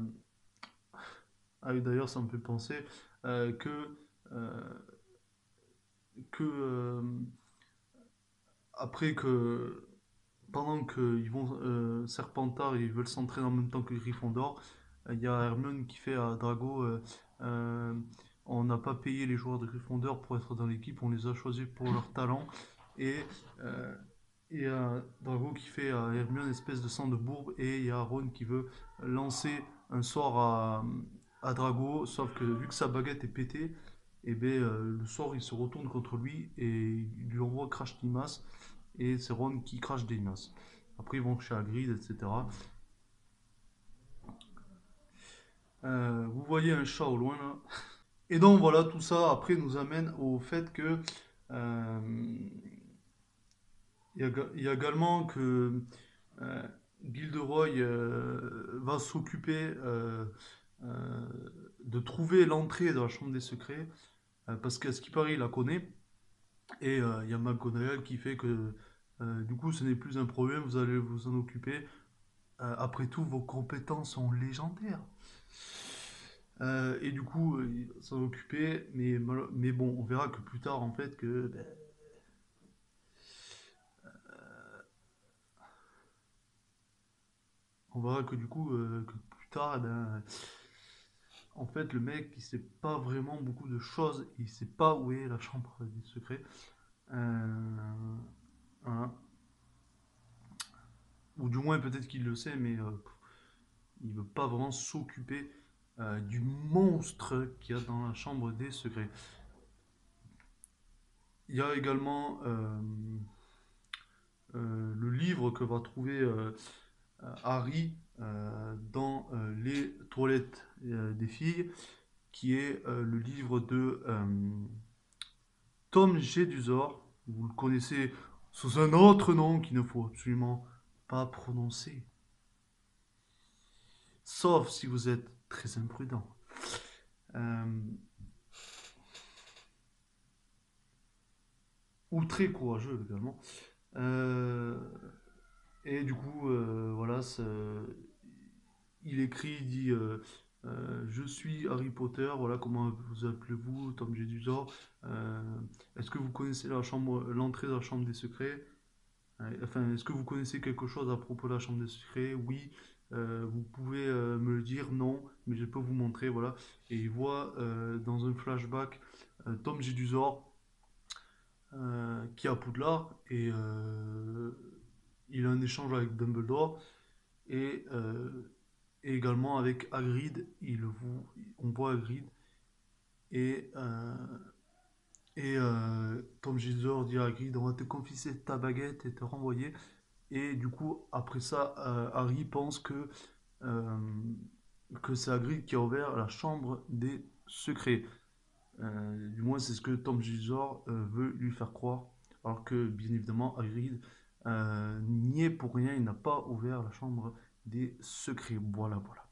ah oui, d'ailleurs, ça me fait penser euh, que, euh, que après que pendant qu'ils vont Serpentard et ils veulent s'entraîner en même temps que Gryffondor, il y a Hermione qui fait à Drago euh, on n'a pas payé les joueurs de Gryffondor pour être dans l'équipe, on les a choisis pour leur talent. Et euh, il y a Drago qui fait à Hermione une espèce de sang de bourbe et il y a Ron qui veut lancer un sort à Drago, sauf que vu que sa baguette est pétée, et ben, le sort il se retourne contre lui et il lui envoie Crash Limace et c'est Ron qui crache des limaces. Après ils vont chez Hagrid, etc. Vous voyez un chat au loin là. Et donc voilà, tout ça après nous amène au fait que euh, il y a également que euh, Gilderoy va s'occuper euh, de trouver l'entrée dans la chambre des secrets parce qu'à ce qui paraît, il la connaît. Et il y a McGonagall qui fait que du coup ce n'est plus un problème, vous allez vous en occuper. Après tout, vos compétences sont légendaires. Et du coup, s'en occuper, mais bon, on verra que plus tard en fait que ben, on verra que du coup que plus tard, eh ben, en fait, le mec il sait pas vraiment beaucoup de choses, il sait pas où est la chambre des secrets. Euh, voilà. Ou du moins peut-être qu'il le sait, mais il veut pas vraiment s'occuper du monstre qu'il y a dans la chambre des secrets. Il y a également le livre que va trouver Harry dans les toilettes des filles, qui est le livre de Tom Jedusor. Vous le connaissez sous un autre nom qu'il ne faut absolument pas prononcer, sauf si vous êtes très imprudent. Euh, ou très courageux également. Euh, et du coup, voilà, il écrit, il dit je suis Harry Potter, voilà comment vous appelez-vous, Tom Jedusor. Euh, Est-ce que vous connaissez l'entrée de la chambre des secrets? Enfin, est-ce que vous connaissez quelque chose à propos de la chambre des secrets? Oui. Vous pouvez me le dire, non, mais je peux vous montrer, voilà. Et il voit dans un flashback Tom Jedusor qui est à Poudlard et il a un échange avec Dumbledore et, et également avec Hagrid. On voit Hagrid et, Tom Gisor dit à Hagrid on va te confisquer ta baguette et te renvoyer. Et du coup, après ça, Harry pense euh, que c'est Hagrid qui a ouvert la chambre des secrets. Du moins, c'est ce que Tom Gisor veut lui faire croire. Alors que, bien évidemment, Hagrid n'y est pour rien. Il n'a pas ouvert la chambre des secrets. Voilà, voilà.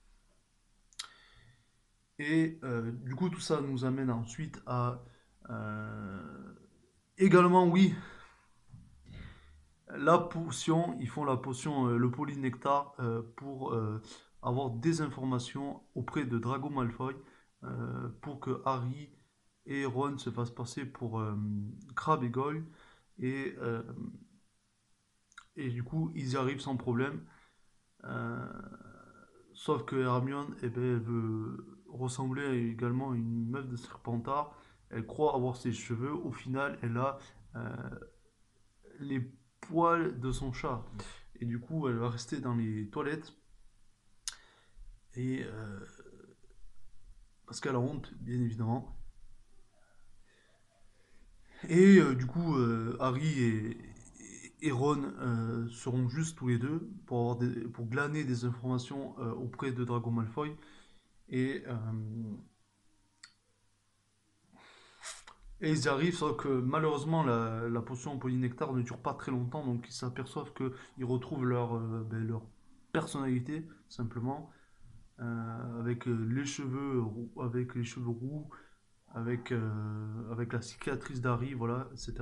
Et du coup, tout ça nous amène ensuite à... également, oui, la potion. Ils font la potion, le polynectar, pour avoir des informations auprès de Drago Malfoy, pour que Harry et Ron se fassent passer pour Crabbe et Goyle. Et, euh, et du coup, ils y arrivent sans problème. Euh, Sauf que Hermione, eh ben, elle veut ressembler également à une meuf de Serpentard. Elle croit avoir ses cheveux. Au final, elle a les poils de son chat. Et du coup, elle va rester dans les toilettes. Et parce qu'elle a honte, bien évidemment. Et du coup, Harry et Ron seront juste tous les deux pour glaner des informations auprès de Drago Malfoy. Et, euh, et ils y arrivent, sauf que malheureusement la potion polynectar ne dure pas très longtemps, donc ils s'aperçoivent qu'ils retrouvent leur personnalité, simplement, avec les cheveux roux, avec la cicatrice d'Harry, voilà, etc.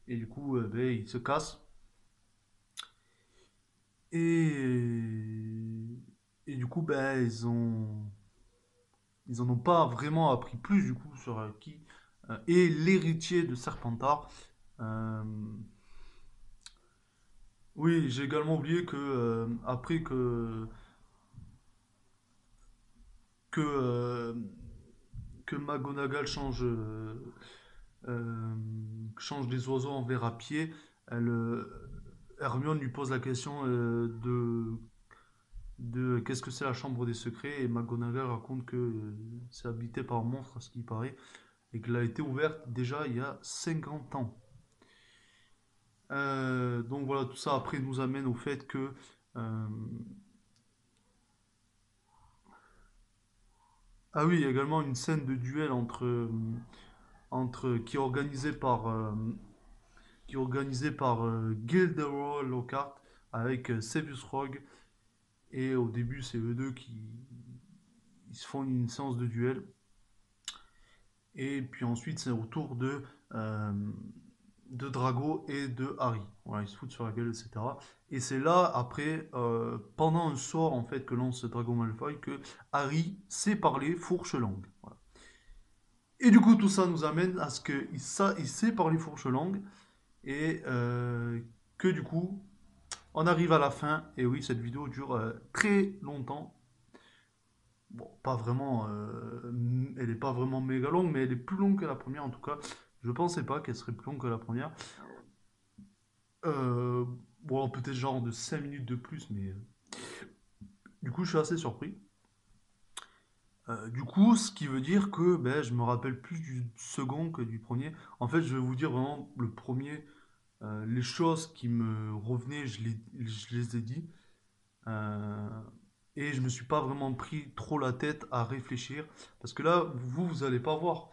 Et du coup, ben, ils se cassent. Et, et du coup, ben, ils en ont pas vraiment appris plus du coup sur qui est l'héritier de Serpentard. Euh, oui, j'ai également oublié que après que euh, que McGonagall euh, change des oiseaux en vers à pied, Hermione lui pose la question de qu'est-ce que c'est la chambre des secrets et McGonagall raconte que c'est habité par un monstre à ce qui paraît et qu'elle a été ouverte déjà il y a 50 ans. Donc voilà, tout ça après nous amène au fait que euh, ah oui, il y a également une scène de duel qui est organisée par Gilderoy Lockhart avec Severus Rogue et au début c'est eux deux qui ils se font une séance de duel et puis ensuite c'est au tour euh, de Drago et de Harry. Voilà, ils se foutent sur la gueule, etc. Et c'est là, après, pendant un sort en fait que lance Drago Malfoy, que Harry sait parler fourche-langue. Voilà. Et du coup, tout ça nous amène à ce qu'il sait parler fourche-langue et que du coup, on arrive à la fin. Et oui, cette vidéo dure très longtemps. Bon, pas vraiment, elle est pas vraiment méga longue, mais elle est plus longue que la première en tout cas. Je pensais pas qu'elle serait plus longue que la première. Euh, bon, peut-être genre de 5 minutes de plus, mais du coup, je suis assez surpris. Du coup, ce qui veut dire que ben, je me rappelle plus du second que du premier. En fait, je vais vous dire vraiment le premier, les choses qui me revenaient, je les ai dit. Euh, et je me suis pas vraiment pris trop la tête à réfléchir. Parce que là, vous allez pas voir.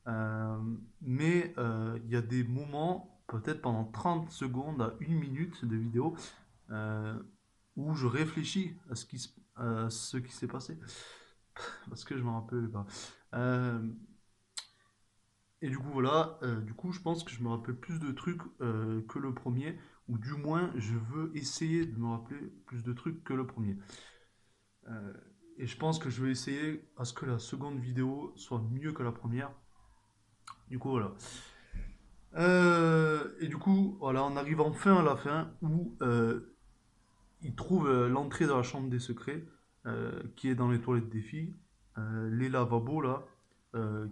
Euh, mais il y a des moments, peut-être pendant 30 secondes à 1 minute de vidéo, euh, où je réfléchis à ce qui s'est passé. Parce que je me rappelle pas. Euh, et du coup, voilà. Du coup, je pense que je me rappelle plus de trucs que le premier. Ou du moins, je veux essayer de me rappeler plus de trucs que le premier. Euh, et je pense que je vais essayer à ce que la seconde vidéo soit mieux que la première. Du coup, voilà. Et du coup, voilà, on arrive enfin à la fin où il trouve l'entrée dans la chambre des secrets, qui est dans les toilettes des filles, les lavabos là,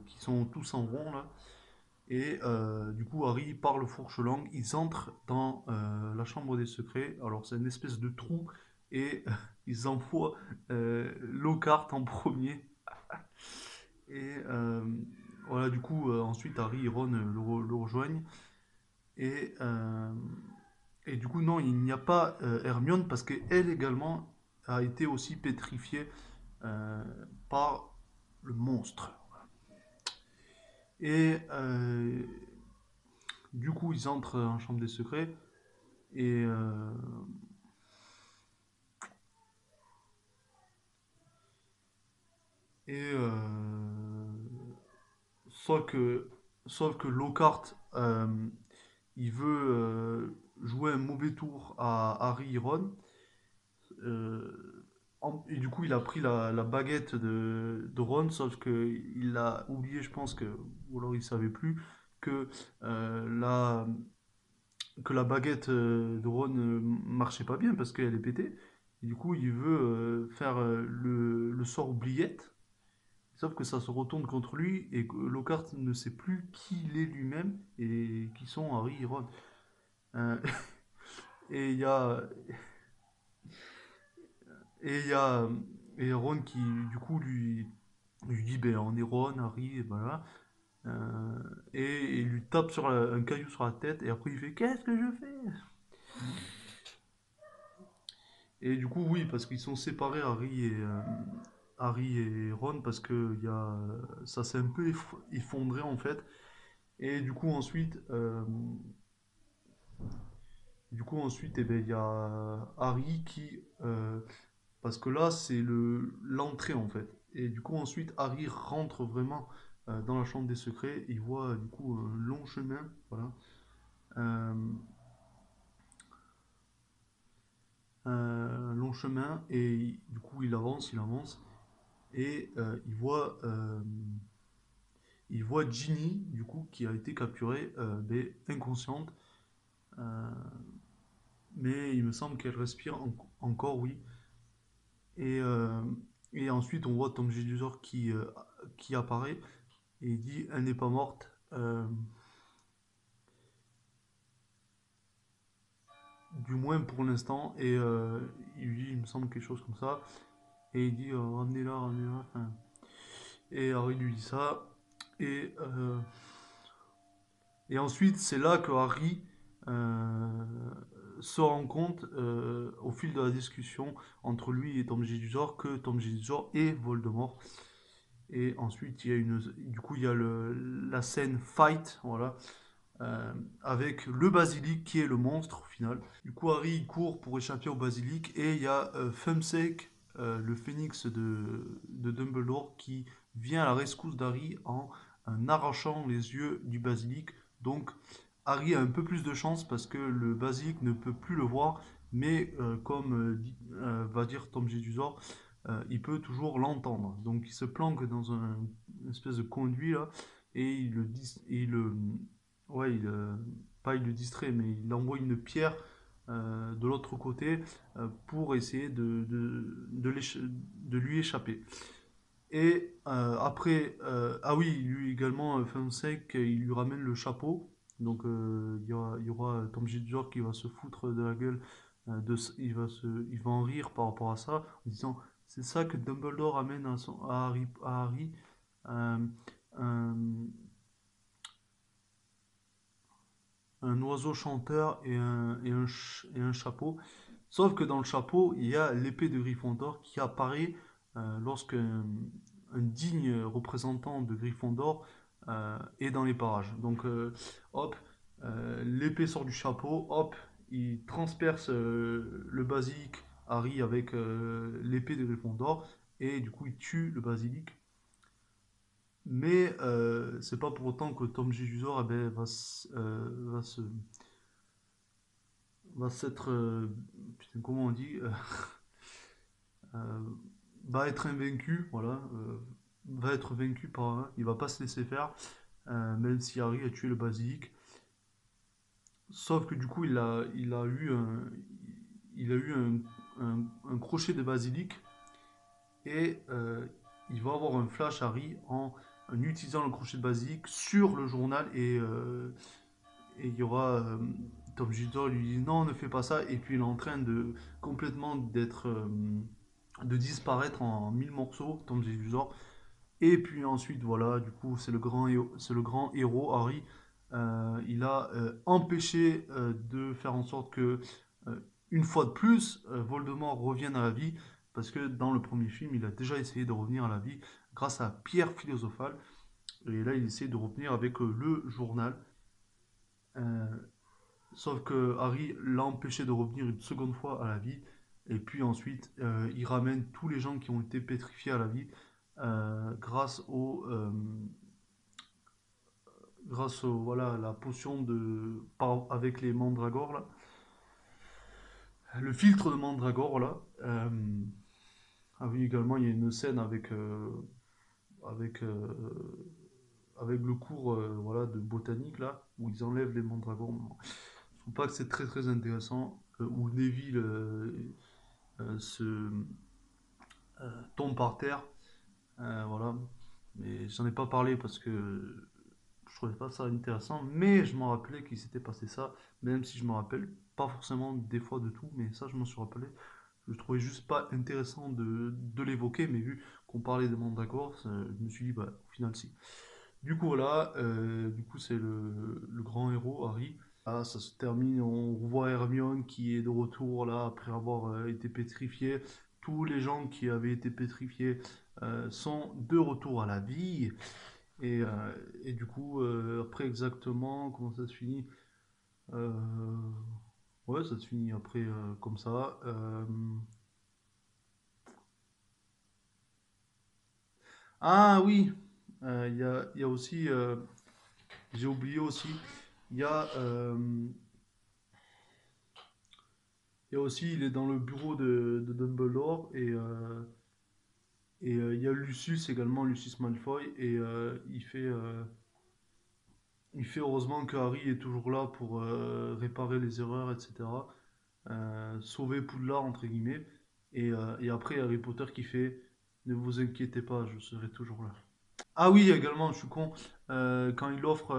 qui sont tous en rond là. Et du coup, Harry parle fourche-langue, ils entrent dans la chambre des secrets. Alors, c'est une espèce de trou et ils envoient Lockhart en premier. Et voilà, du coup, ensuite, Harry et Ron le rejoignent. Et, euh, et du coup, non, il n'y a pas Hermione parce qu'elle également a été aussi pétrifiée euh, par le monstre. Et du coup, ils entrent en chambre des secrets. Et, et sauf que, sauf que Lockhart, il veut jouer un mauvais tour à Harry et Ron. Euh, et du coup, il a pris la baguette de Ron, sauf qu'il a oublié, je pense que, ou alors il savait plus, que, que la baguette de Ron marchait pas bien parce qu'elle est pétée. Et du coup, il veut faire le sort oubliette. Sauf que ça se retourne contre lui et que Lockhart ne sait plus qui il est lui-même et qui sont Harry et Ron. Euh, et il y a et il y a et Ron qui du coup lui dit ben on est Ron, Harry et voilà. Et il lui tape sur un caillou sur la tête et après il fait qu'est-ce que je fais? Et du coup oui parce qu'ils sont séparés Harry et Ron parce que ça s'est un peu effondré en fait. Et du coup, ensuite, eh ben, il y a Harry qui. Parce que là, c'est l'entrée en fait. Et du coup, ensuite, Harry rentre vraiment dans la chambre des secrets. Il voit du coup un long chemin. Voilà. Euh, un long chemin. Et du coup, il avance, il avance. Et il voit Ginny, du coup, qui a été capturée, ben, inconsciente. Euh, mais il me semble qu'elle respire encore, oui. Et, euh, et ensuite, on voit Tom Jedusor qui apparaît et il dit elle n'est pas morte. Du moins pour l'instant. Et il lui dit, il me semble, quelque chose comme ça. Et il dit ramenez-la, ramenez-la. Enfin, et Harry lui dit ça. Et, euh, et ensuite, c'est là que Harry euh, se rend compte, au fil de la discussion entre lui et Tom Jedusor, que Tom Jedusor est Voldemort. Et ensuite, du coup, il y a la scène fight, voilà, avec le basilic qui est le monstre au final. Du coup, Harry il court pour échapper au basilic et il y a Thumbsake, le phénix de Dumbledore, qui vient à la rescousse d'Harry en arrachant les yeux du basilic. Donc, Harry a un peu plus de chance parce que le basilic ne peut plus le voir, mais comme va dire Tom Jedusor, il peut toujours l'entendre. Donc il se planque dans une espèce de conduit là et ouais, pas il le distrait, mais il envoie une pierre de l'autre côté pour essayer de lui échapper. Et après, ah oui, lui également, fin sec, il lui ramène le chapeau. Donc il y aura Tom Jedor qui va se foutre de la gueule, il va en rire par rapport à ça, en disant c'est ça que Dumbledore amène à Harry, euh, un, un oiseau chanteur et un chapeau. Sauf que dans le chapeau, il y a l'épée de Gryffondor qui apparaît lorsque un digne représentant de Gryffondor est dans les parages. Donc, hop, l'épée sort du chapeau, hop, il transperce le basilic Harry avec l'épée de Gryffondor et du coup il tue le basilic. Mais c'est pas pour autant que Tom Jedusor eh ben, va s'être, putain, comment on dit, euh, va être invaincu, voilà, va être vaincu par un, il va pas se laisser faire, même si Harry a tué le basilic. Sauf que du coup, il a eu un crochet de basilic et il va avoir un flash Harry en utilisant le crochet de basilic sur le journal et il y aura Tom Riddle lui dit non, ne fais pas ça et puis il est en train de complètement de disparaître en mille morceaux, Tom Riddle. Et puis ensuite, voilà, du coup, c'est le grand héros, Harry. Il a empêché de faire en sorte que, euh, une fois de plus, Voldemort revienne à la vie. Parce que dans le premier film, il a déjà essayé de revenir à la vie grâce à Pierre Philosophale. Et là, il essaie de revenir avec le journal. Euh, Sauf que Harry l'a empêché de revenir une seconde fois à la vie. Et puis ensuite, il ramène tous les gens qui ont été pétrifiés à la vie grâce au, voilà, la potion avec les mandragores là. Le filtre de mandragore là. Ah oui, également, il y a une scène avec, euh, avec le cours voilà, de botanique là, où ils enlèvent les mandragores. Je trouve pas que c'est très très intéressant. Où Neville se tombe par terre. Voilà. Mais j'en ai pas parlé parce que je trouvais pas ça intéressant, mais je m'en rappelais qu'il s'était passé ça, même si je me rappelle pas forcément des fois de tout, mais ça je m'en suis rappelé. Je trouvais juste pas intéressant de l'évoquer, mais vu qu'on parlait des mandragores, je me suis dit, bah, au final, si. Du coup, voilà, du coup, c'est le grand héros, Harry. Là, ça se termine, on revoit Hermione qui est de retour là après avoir été pétrifiée. Tous les gens qui avaient été pétrifiés sont de retour à la vie. Et, euh, et du coup, après exactement, comment ça se finit? Euh, ouais, ça se finit après comme ça. Ah oui, il y a aussi, j'ai oublié aussi, il y a, euh, il y a aussi, il est dans le bureau de Dumbledore et il y a Lucius également, Lucius Malfoy, et il fait heureusement que Harry est toujours là pour réparer les erreurs, etc. Sauver Poudlard, entre guillemets. Et après, Harry Potter qui fait ne vous inquiétez pas, je serai toujours là. Ah oui, également, je suis con. Quand il offre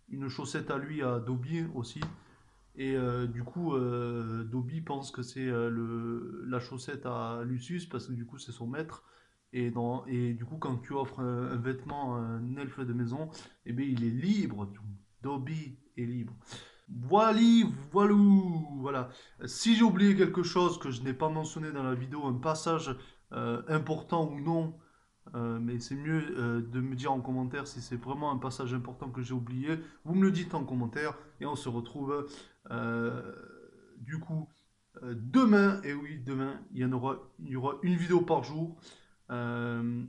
une chaussette à lui à Dobby aussi. Et du coup, Dobby pense que c'est la chaussette à Lucius parce que du coup, c'est son maître. Et du coup, quand tu offres un vêtement à un elfe de maison, eh bien, il est libre. Dobby est libre. Voili, voilou, voilà. Si j'ai oublié quelque chose que je n'ai pas mentionné dans la vidéo, un passage important ou non, mais c'est mieux de me dire en commentaire si c'est vraiment un passage important que j'ai oublié. Vous me le dites en commentaire et on se retrouve euh, du coup demain. Et oui, demain, il y aura une vidéo par jour. Euh,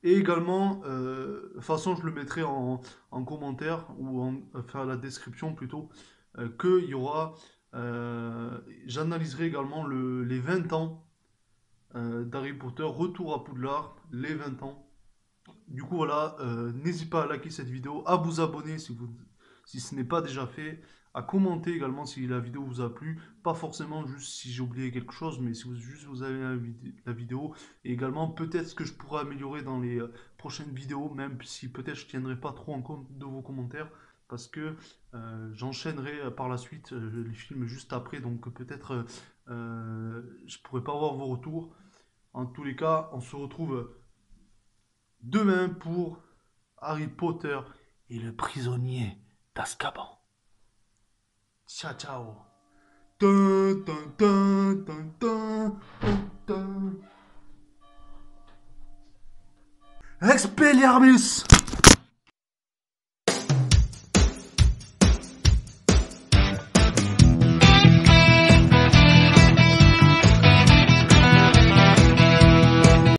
Et également, de toute façon, je le mettrai en commentaire ou enfin, la description plutôt, qu'il y aura. J'analyserai également les 20 ans d'Harry Potter, Retour à Poudlard, les 20 ans. Du coup, voilà, n'hésitez pas à liker cette vidéo, à vous abonner si ce n'est pas déjà fait, à commenter également si la vidéo vous a plu. Pas forcément juste si j'ai oublié quelque chose, mais si juste vous avez la vidéo. Et également, peut-être ce que je pourrais améliorer dans les prochaines vidéos, même si peut-être je ne tiendrai pas trop en compte de vos commentaires. Parce que j'enchaînerai par la suite les films juste après, donc peut-être je pourrais pas avoir vos retours. En tous les cas, on se retrouve demain pour Harry Potter et le prisonnier d'Azkaban. Ciao, ciao. Dun, dun, dun, dun, dun, dun, dun. Expelliarmus!